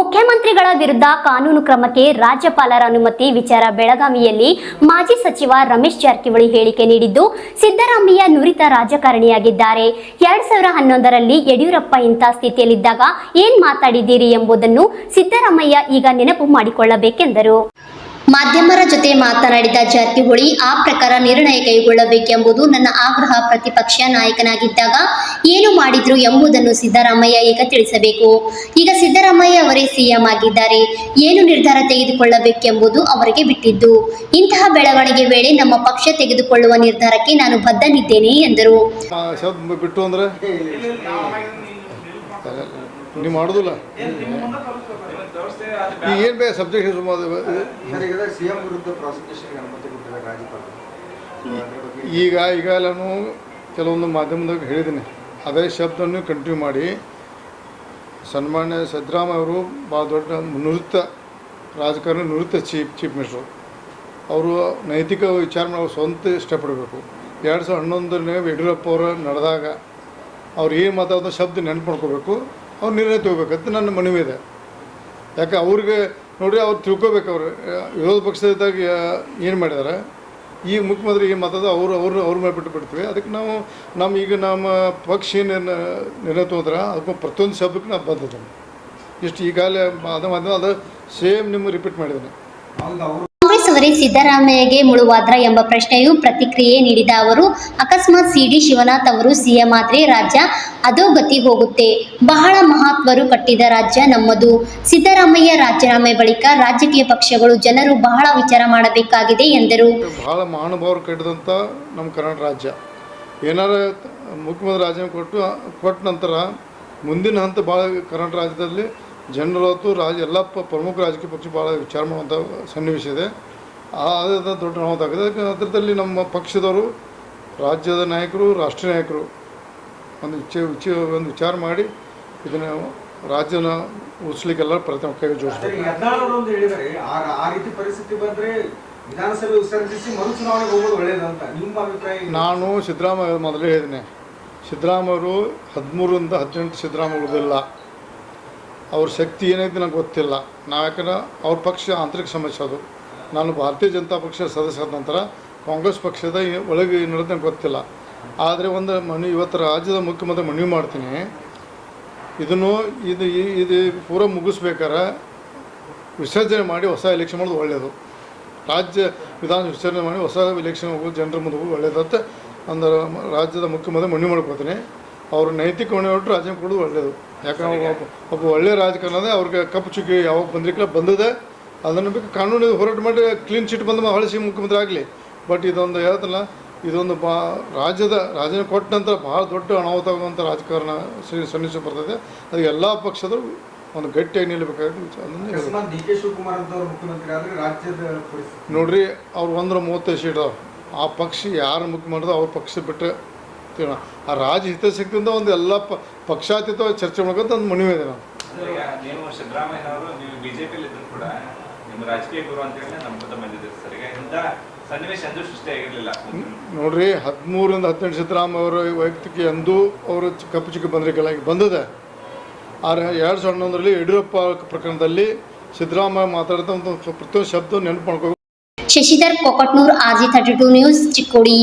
ಮುಖ್ಯಮಂತ್ರಿಗಳ ವಿರುದ್ಧ ಕಾನೂನು ಕ್ರಮಕ್ಕೆ ರಾಜ್ಯಪಾಲರ ಅನುಮತಿ ವಿಚಾರ ಬೆಳಗಾವಿಯಲ್ಲಿ ಮಾಜಿ ಸಚಿವ ರಮೇಶ್ ಜಾರಕಿಹೊಳಿ ಹೇಳಿಕೆ ನೀಡಿದ್ದು, ಸಿದ್ದರಾಮಯ್ಯ ನುರಿತ ರಾಜಕಾರಣಿಯಾಗಿದ್ದಾರೆ. 2011ರಲ್ಲಿ ಯಡಿಯೂರಪ್ಪ ಇಂಥ ಸ್ಥಿತಿಯಲ್ಲಿದ್ದಾಗ ಏನ್ ಮಾತಾಡಿದ್ದೀರಿ ಎಂಬುದನ್ನು ಸಿದ್ದರಾಮಯ್ಯ ಈಗ ನೆನಪು ಮಾಡಿಕೊಳ್ಳಬೇಕೆಂದರು. ಮಾಧ್ಯಮರ ಜೊತೆ ಮಾತನಾಡಿದ ಜಾರಕಿಹೊಳಿ, ಆ ಪ್ರಕಾರ ನಿರ್ಣಯ ಕೈಗೊಳ್ಳಬೇಕೆಂಬುದು ನನ್ನ ಆಗ್ರಹ. ಪ್ರತಿಪಕ್ಷ ನಾಯಕನಾಗಿದ್ದಾಗ ಏನು ಮಾಡಿದ್ರು ಎಂಬುದನ್ನು ಸಿದ್ದರಾಮಯ್ಯ ಈಗ ತಿಳಿಸಬೇಕು. ಈಗ ಸಿದ್ದರಾಮಯ್ಯ ಅವರೇ ಸಿಎಂ ಆಗಿದ್ದಾರೆ. ಏನು ನಿರ್ಧಾರ ತೆಗೆದುಕೊಳ್ಳಬೇಕೆಂಬುದು ಅವರಿಗೆ ಬಿಟ್ಟಿದ್ದು. ಇಂತಹ ಬೆಳವಣಿಗೆ ವೇಳೆ ನಮ್ಮ ಪಕ್ಷ ತೆಗೆದುಕೊಳ್ಳುವ ನಿರ್ಧಾರಕ್ಕೆ ನಾನು ಬದ್ಧನಿದ್ದೇನೆ ಎಂದರು. ಏನು ಬೇರೆ ಸಬ್ಜೆಕ್ಟ್ ಈಗ ನಾನು ಕೆಲವೊಂದು ಮಾಧ್ಯಮದಾಗ ಹೇಳಿದ್ದೀನಿ. ಅದೇ ಶಬ್ದವನ್ನು ಕಂಟಿನ್ಯೂ ಮಾಡಿ, ಸನ್ಮಾನ್ಯ ಸಿದ್ದರಾಮಯ್ಯ ಅವರು ಭಾಳ ದೊಡ್ಡ ನುರಿತ ರಾಜಕಾರಣಿ, ನುರಿತ ಚೀಫ್ ಮಿನಿಸ್ಟರು. ಅವರು ನೈತಿಕ ವಿಚಾರ ನಾವು ಸ್ವಂತ ಇಷ್ಟಪಡಬೇಕು. 2011ನೇ ಯಡಿಯೂರಪ್ಪ ಅವರು ನಡೆದಾಗ ಅವ್ರು ಏನು ಮಾತಾಡೋ ಶಬ್ದ ನೆನಪು ಮಾಡ್ಕೋಬೇಕು, ಅವ್ರು ನಿರ್ಣಯ ತಗೋಬೇಕಂತ ನನ್ನ ಮನವಿ ಇದೆ. ಯಾಕೆ ಅವ್ರಿಗೆ ನೋಡಿ, ಅವ್ರು ತಿಳ್ಕೊಬೇಕು. ಅವರು ವಿರೋಧ ಪಕ್ಷದಾಗ ಏನು ಮಾಡಿದ್ದಾರೆ, ಈಗ ಮುಖ್ಯಮಂತ್ರಿ ಏನು ಮಾತಾಡೋ ಅವ್ರ ಮೇಲೆ ಬಿಟ್ಟು ಬಿಡ್ತೀವಿ. ಅದಕ್ಕೆ ನಾವು ನಮ್ಮ ಪಕ್ಷ ಏನು ನಿರ್ಣಯ ತಗೋದ್ರೆ ಅದಕ್ಕೆ ಪ್ರತಿಯೊಂದು ಶಬ್ದಕ್ಕೆ ನಾವು ಬಂದಿದ್ದೇನೆ. ಇಷ್ಟು ಈಗಾಗಲೇ ಅದು ಸೇಮ್ ನಿಮಗೆ ರಿಪೀಟ್ ಮಾಡಿದ್ದೇನೆ. ಕಾಂಗ್ರೆಸ್ ಅವರೇ ಸಿದ್ದರಾಮಯ್ಯಗೆ ಮುಳುವಾದ್ರ ಎಂಬ ಪ್ರಶ್ನೆಯು ಪ್ರತಿಕ್ರಿಯೆ ನೀಡಿದ ಅವರು, ಅಕಸ್ಮಾತ್ ಸಿಡಿ ಶಿವನಾಥ್ ಅವರು ಸಿಎಂ ಆದ್ರೆ ರಾಜ್ಯ ಅಧೋಗತಿ ಹೋಗುತ್ತೆ. ಬಹಳ ಮಹತ್ವರು ಕಟ್ಟಿದ ರಾಜ್ಯ ನಮ್ಮದು. ಸಿದ್ದರಾಮಯ್ಯ ರಾಜೀನಾಮೆ ಬಳಿಕ ರಾಜಕೀಯ ಪಕ್ಷಗಳು, ಜನರು ಬಹಳ ವಿಚಾರ ಮಾಡಬೇಕಾಗಿದೆ ಎಂದರು. ಬಹಳ ಮಹಾನುಭಾವರು ಕಟ್ಟಿದಂಥ ನಮ್ಮ ಕರ್ನಾಟಕ ರಾಜ್ಯ ಏನಾರ ಮುಖ್ಯಮಂತ್ರಿ ರಾಜೀನಾಮೆ ಕೊಟ್ಟ ನಂತರ ಮುಂದಿನ ಹಂತ ಭಾಳ ಕರ್ನಾಟಕ ರಾಜ್ಯದಲ್ಲಿ ಜನರು ಎಲ್ಲ ಪ್ರಮುಖ ರಾಜಕೀಯ ಪಕ್ಷ ಭಾಳ ವಿಚಾರ ಮಾಡುವಂಥ ಸನ್ನಿವೇಶ ಇದೆ. ಅದು ದೊಡ್ಡ ಅನಾಹುತ. ಅದರಲ್ಲಿ ನಮ್ಮ ಪಕ್ಷದವರು, ರಾಜ್ಯದ ನಾಯಕರು, ರಾಷ್ಟ್ರೀಯ ನಾಯಕರು ಒಂದು ವಿಚಾರ ಮಾಡಿ ಇದನ್ನು ರಾಜ್ಯನ ಉಳಿಸ್ಲಿಕ್ಕೆಲ್ಲ ಪ್ರಯತ್ನ ಕೈ ಜೋಡಿಸ್ತಾರೆ. ನಾನು ಸಿದ್ದರಾಮಯ್ಯ ಮೊದಲೇ ಹೇಳಿದ್ದೀನಿ, ಸಿದ್ದರಾಮಯ್ಯವರು 13ರಿಂದ 18 ಸಿದ್ದರಾಮಯ್ಯ ಉಳಿದಿಲ್ಲ. ಅವ್ರ ಶಕ್ತಿ ಏನೈತೆ ನನಗೆ ಗೊತ್ತಿಲ್ಲ. ಯಾಕಂದ್ರೆ ಅವ್ರ ಪಕ್ಷ ಆಂತರಿಕ ಸಮಸ್ಯೆ ಅದು. ನಾನು ಭಾರತೀಯ ಜನತಾ ಪಕ್ಷ ಸದಸ್ಯರಾದ ನಂತರ ಕಾಂಗ್ರೆಸ್ ಪಕ್ಷದ ಒಳಗೆ ನಡೆದು ನನಗೆ ಗೊತ್ತಿಲ್ಲ. ಆದರೆ ಒಂದು ಇವತ್ತು ರಾಜ್ಯದ ಮುಖ್ಯಮಂತ್ರಿ ಮನವಿ ಮಾಡ್ತೀನಿ, ಇದು ಪೂರ ಮುಗಿಸ್ಬೇಕಾರೆ ವಿಸರ್ಜನೆ ಮಾಡಿ ಹೊಸ ಎಲೆಕ್ಷನ್ ಮಾಡೋದು ಒಳ್ಳೆಯದು. ರಾಜ್ಯ ವಿಧಾನ ವಿಸರ್ಜನೆ ಮಾಡಿ ಹೊಸ ಎಲೆಕ್ಷನ್ ಹೋಗೋದು ಜನರ ಮುಂದೆ ಹೋಗೋದು ಒಳ್ಳೆಯದಂತ ಒಂದು ರಾಜ್ಯದ ಮುಖ್ಯಮಂತ್ರಿ ಮನವಿ ಮಾಡ್ಕೊತೀನಿ. ಅವರು ನೈತಿಕ ಹೊಣೆ ಹೊರಟು ರಾಜೀನಾಮೆ ಕೊಡೋದು ಒಳ್ಳೆಯದು. ಯಾಕಂದ್ರೆ ಒಬ್ಬ ಒಳ್ಳೆಯ ರಾಜಕಾರಣದೇ ಅವ್ರಿಗೆ ಕಪ್ಪು ಚುಕ್ಕಿ ಯಾವಾಗ ಬಂದಿರಲಿಲ್ಲ, ಬಂದಿದೆ. ಅದನ್ನು ಬೇಕು ಕಾನೂನು ಹೋರಾಟ ಮಾಡಿ ಕ್ಲೀನ್ ಚಿಟ್ ಬಂದು ಹೊಳಿಸಿ ಮುಖ್ಯಮಂತ್ರಿ ಆಗಲಿ. ಬಟ್ ಇದೊಂದು ಹೇಳ್ತಲ್ಲ, ಇದೊಂದು ರಾಜೀನಾಮೆ ಕೊಟ್ಟ ನಂತರ ಭಾಳ ದೊಡ್ಡ ಅನಾಹುತ ಆಗುವಂಥ ರಾಜಕಾರಣ ಸನ್ನಿವೇಶ ಬರ್ತದೆ. ಅದಕ್ಕೆ ಎಲ್ಲ ಪಕ್ಷದರು ಒಂದು ಗಟ್ಟಿಯಾಗಿ ನಿಲ್ಲಬೇಕಾಗುತ್ತೆ. ನೋಡ್ರಿ, ಅವ್ರು 135 ಸೀಟ್ ಅದಾವೆ. ಆ ಪಕ್ಷ ಯಾರು ಮುಖ್ಯಮಂತ್ರಿ ಅವ್ರ ಪಕ್ಷ ಬಿಟ್ಟು ಆ ರಾಜ್ಯ ಹಿತಾಸಕ್ತಿಯಿಂದ ಒಂದು ಎಲ್ಲ ಪಕ್ಷಾತೀತ ಚರ್ಚೆ ಮಾಡೋಕ್ಕಂತ ಒಂದು ಮನವಿ ಇದೆ. ನೋಡ್ರಿ, 13ರಿಂದ 18 ಸಿದ್ದರಾಮಯ್ಯ ಅವರ ವೈಯಕ್ತಿಕ ಎಂದೂ ಅವರು ಕಪ್ಪು ಚಿಕ್ಕಿ ಬಂದಿದೆ. ಆದರೆ 2011ರಲ್ಲಿ ಯಡಿಯೂರಪ್ಪ ಪ್ರಕರಣದಲ್ಲಿ ಸಿದ್ದರಾಮಯ್ಯ ಮಾತಾಡಿದ ಒಂದು ಪ್ರತಿಯೊಂದು ಶಬ್ದ ನೆನಪು ಮಾಡ್ಕೋಬೇಕು. Shashidhar Kokatnur, RJ32 news, Chikkodi.